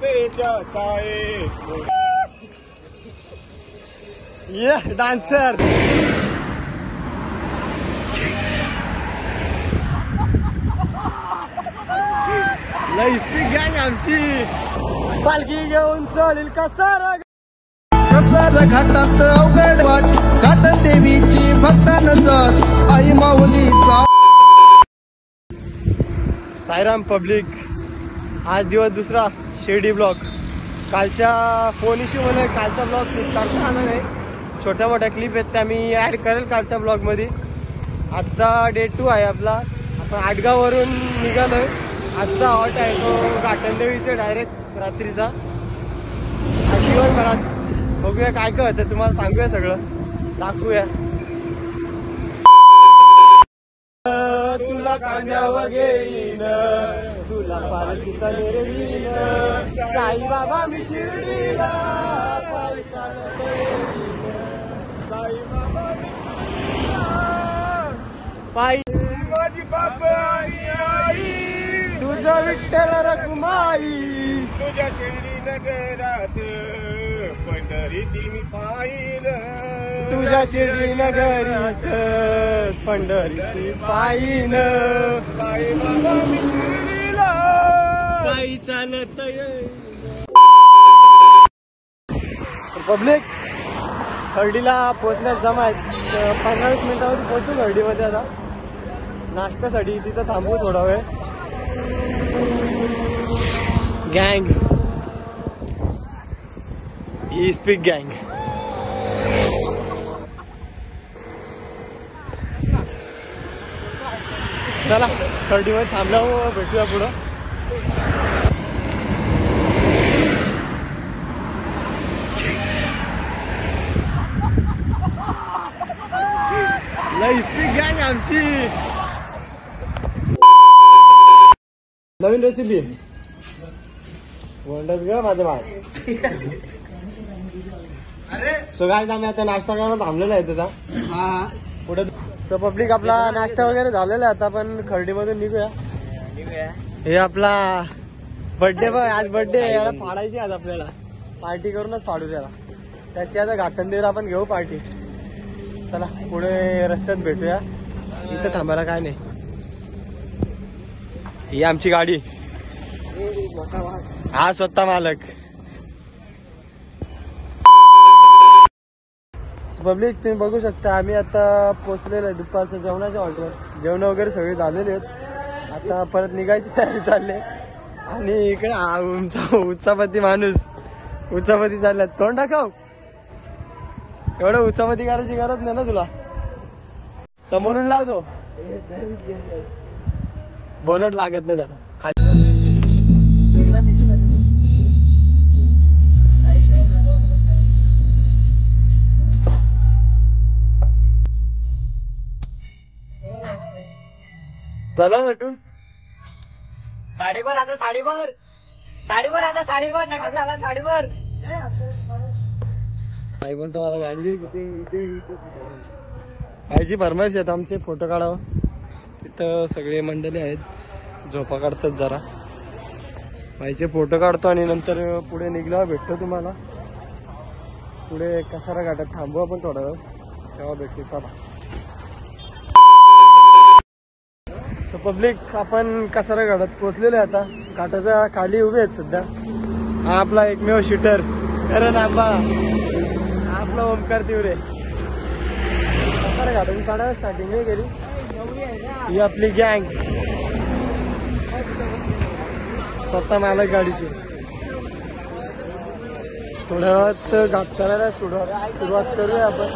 झोपेच्या छाये ये डान्सर लई स्पीड गँग आमची पालखी घेऊन चढील कसार घाटात अवघड वाट घाट देवीची भक्त नसत आई माऊलीचा साईराम पब्लिक. आज दिवस दुसरा शिर्डी ब्लॉग. कालच्या फोन इश्यू मध्ये कालचा ब्लॉग करता आला नाही. छोट्या मोठ्या क्लिप आहेत त्या मी ऍड करेल कालच्या ब्लॉग मध्ये. आजचा डे 2 आहे आपला. आपण आडगाववरून निघालोय. आजचा हॉट आहे तो घाटनदेवी इथे डायरेक्ट रात्रीचा. आज दिवसभरात बघूया काय काय होतं तुम्हाला सांगूया सगळं दाखवूया. तुला कांद्यावर घेईन तुला पालखीचा मिरवीन साईबाबा मी शिर्डीला पायी चालत येईन. साईबाबा पायी माझी बाप आणि आई तुझा विठ्ठल रखुमाई तुझ्या शिर्डी नगरात पंढरीची मी पाहिलं तुझ्या शिर्डी नगरीत पंढरीची पायीन साईबाबा मी शिर्डीला पायी चालत येईन. पब्लिक हर्डीला पोहोचण्यात जमा आहेत. 15-20 मिनिटामध्ये पोहोचू हर्डीमध्ये. आता नाश्त्यासाठी तिथं थांबू थोडा वेळ. गँग ही स्पीक गँग. चला हर्डीमध्ये थांबल्यावर भेटूया पुढं. लई स्पीक गँग आमची. नवीन रेसिपी वंडच ग माझं बाळ. सो गाईज आम्ही आता नाश्ता करायला थांबलेला आहे आता पुढे. सो पब्लिक आपला नाश्ता वगैरे झालेला आहे आता आपण खर्डीमधून निघूया. हे आपला बर्थडे बघ. आज बर्थडे याला फाडायची. आज आपल्याला पार्टी करूनच फाडू त्याला. त्याची आता घाटनदेवीला आपण घेऊ पार्टी. चला पुढे रस्त्यात भेटूया. इथं थांबायला काय नाही. ही आमची गाडी. हा स्वतः मालक. पब्लिक तुम्ही बघू शकता आम्ही आता पोहोचलेलो आहे दुपारच्या जेवणाच्या हॉटेलवर. जेवण वगैरे सगळे झालेले आहेत. आता परत निघायची तयारी चालली. आणि इकडे आमचा उच्चापती माणूस उच्चापती चालला. तोंड दाखव. एवढं उच्चापती करायची गरज नाही ना तुला. समोरून लावतो बोनट लागत नाही त्याला खाली. चला नटून साडीवर आता साडीवर साडीवर आता साडीवर नटून झाला साडीवर. काय बोलतो मला गाडी आईची फरमाईश आहेत आमचे फोटो काढावं. तिथं सगळे मंडळी आहेत झोपा काढतात जरा. आईचे फोटो काढतो आणि नंतर पुढे निघल्यावर भेटतो तुम्हाला. पुढे कसारा घाटात थांबू आपण थोडा वेळ तेव्हा भेटतो. चला सो पब्लिक आपण कसारा घाटात पोहोचलेलो आहे. आता घाटाच्या खाली उभे आहेत सध्या. हा आपला एकमेव शूटर करण आंबाळा. हा आपला ओमकार तिवरे. कसारा घाटातून साडा स्टार्टिंग नाही केली. ही आपली गँग स्वतः मालक गाडीची. थोड्या वेळात घाट चढायला सुरुवात करूया आपण.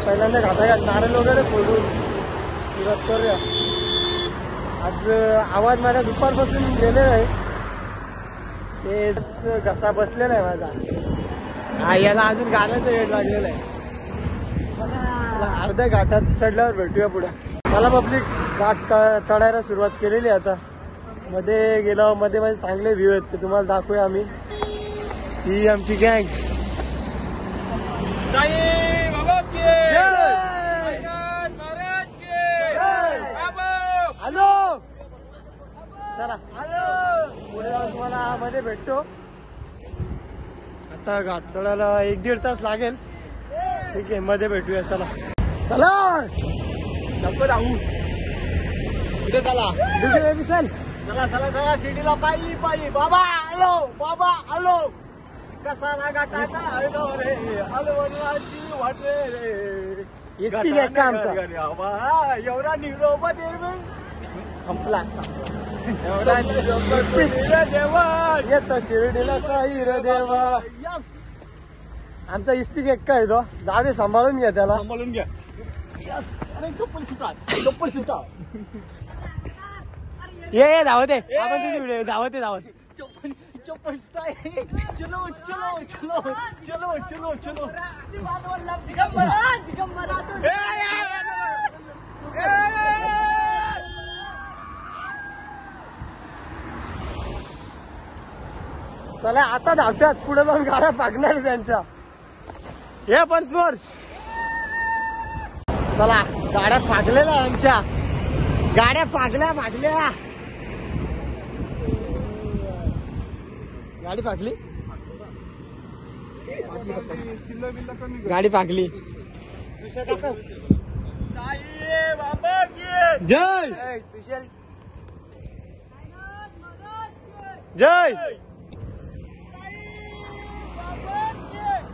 पहिल्यांदा घाटाघाट नारळ वगैरे फोडून सुरुवात करूया. आज आवाज माझा दुपारपासून गेलेला आहे. तेच घसा बसलेला आहे माझा. हा याला अजून गाण्याचा वेळ लागलेला आहे. अर्ध्या घाटात चढल्यावर भेटूया पुढे. मला पब्लिक घाट चढायला सुरुवात केलेली आहे आता. मध्ये गेल्यावर मध्ये चांगले व्ह्यू आहेत ते तुम्हाला दाखवूया आम्ही. ही आमची गँग. हॅलो चला पुढे जाऊन तुम्हाला मध्ये भेटतो. आता घाट चढायला 1-1.5 तास लागेल. ठीक आहे, मध्ये भेटूया. चला चला नको राहू. कुठे चला चल. चला चला चला शिर्डीला पायी पायी. बाबा आलो, बाबा आलो. कसा ना गाठाचा आलो रे, अलवनाची वाट रे. इस्पीक एक का आमचा एवढा निरोप देव संपला. एवढा देवा येत शिर्डीला साई रे देवा. आमचा इस्पीक एक काय तो. जा दे, सांभाळून घ्या त्याला, सांभाळून घ्या. चप्पल सुटा, चप्पल सुटा. ये धावते आपण तुझी व्हिडिओ धावते धावते. चप्पल चप्पल सुटा. चलो चलो चलो चलो चलो चलो. चला आता धावतात. पुढे जाऊन गाड्या पागणार त्यांच्या. हे पण समोर. चला गाड्या पागलेल्या यांच्या. गाड्या पागल्या पागल्या. गाडी पागली. गाडी पागली. जय जय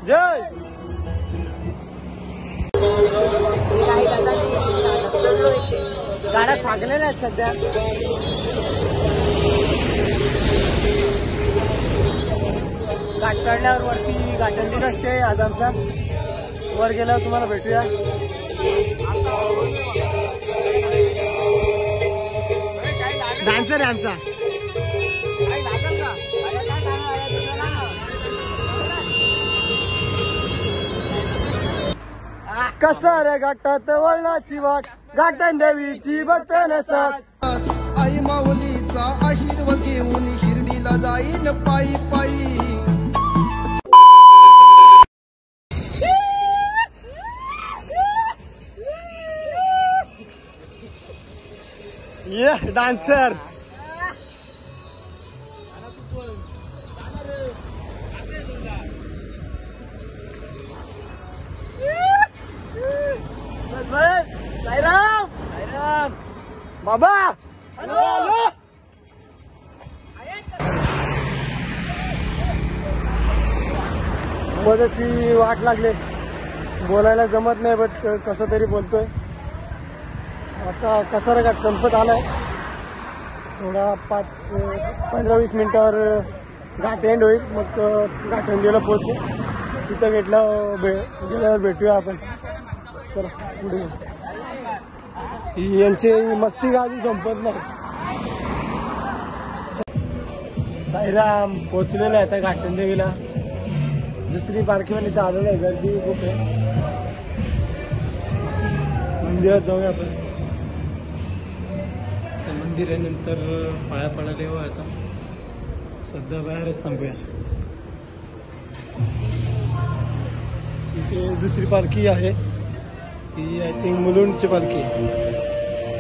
जय. गाड्या फागलेल्या आहेत सध्या. घाट चढल्यावर वरती घाटंडी नसते आज आमचा. वर गेल्यावर तुम्हाला भेटूया. डान्सर आहे आमचा. कसा रे घाटात वळणाची वाट, घाटन देवीची भक्त नसत. आई माऊलीचा आशीर्वाद घेऊन शिर्डीला जाईन पायी पायी. ये डान्सर. साईराम साईराम. बाबा हॅलो. मदतची वाट लागले. बोलायला जमत नाही, बट कसं तरी बोलतोय. आता कसारा घाट संपत आलाय. थोडा 15-20 मिनिटावर घाट एंड होईल. मग घाटंदीला पोहोचू. तिथं गेल्यावर भेटूया आपण. चला पुढे. यांची मस्ती अजून संपत नाही. साईराम पोहोचलेला आहे आता घाटंदेवीला. दुसरी पार्किंग इथं आलेलं आहे. गर्दी खूप आहे. मंदिरात जाऊया आपण. मंदिर आहे, नंतर पाया पडायला येऊ. आता सध्या बाहेरच थांबूया. इथे दुसरी पालखी आहे. ती आय थिंक मुलुंडची पालखी.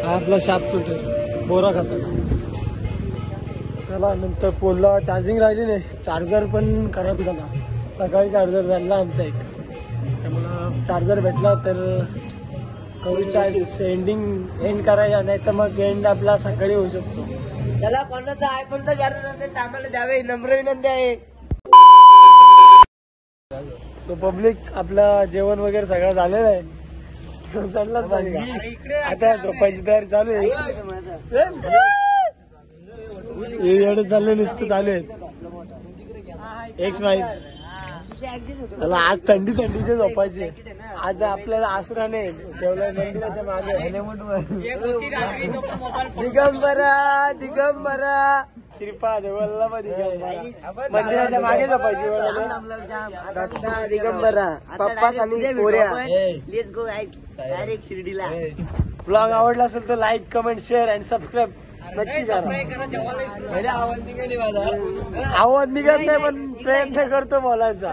हा आपला शाप सूट आहे, बोरा खाताना. चला नंतर पोलला चार्जिंग राहिली नाही. चार्जर पण खराब झाला. सकाळी चार्जर झाला आमचा एक. त्यामुळं चार्जर भेटला तर करू चार्ज. एंड करायला, नाही तर मग एंड आपला सकाळी होऊ शकतो. त्याला कोणाचा आयफोनचा चार्जर असेल तर आम्हाला द्यावे, नम्र विनंती आहे. सो पब्लिक, आपलं जेवण वगैरे सगळं झालेलं आहे. चाललाच पाहिजे. आता झोपायची तयारी चालू आहे. एवढं चाललंय, नुसतं चालू आहे. X wife. आज थंडीचे झोपायचे. आज आपल्याला आसरा नाही ठेवलाय मंदिराच्या मागे. दिगंबरा दिगंबरा श्रीपाद वल्लभ दिगंबरा. मंदिराच्या मागे झोपायची. दिगंबरा पप्पा आणि पोऱ्या. लेट्स गो डायरेक्ट शिर्डीला. ब्लॉग आवडला असेल तर like, comment, share and subscribe नक्की करा. आवाज निघत नाही पण प्रयत्न करतो बोलायचा.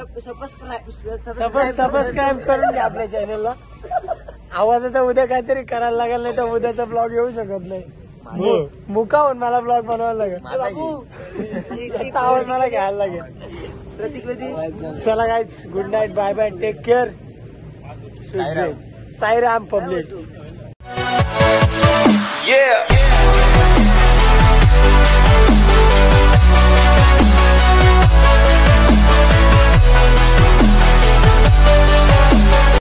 सबस्क्राईब करून घ्या आपल्या चॅनलला. आवाज आता उद्या काहीतरी करायला लागेल, नाही तर उद्याचा ब्लॉग येऊ शकत नाही. मुकावून मला ब्लॉग बनवायला लागेल. त्याचा आवाज मला घ्यायला लागेल. चला guys, good night, bye bye, take care. Sairam public. Yeah.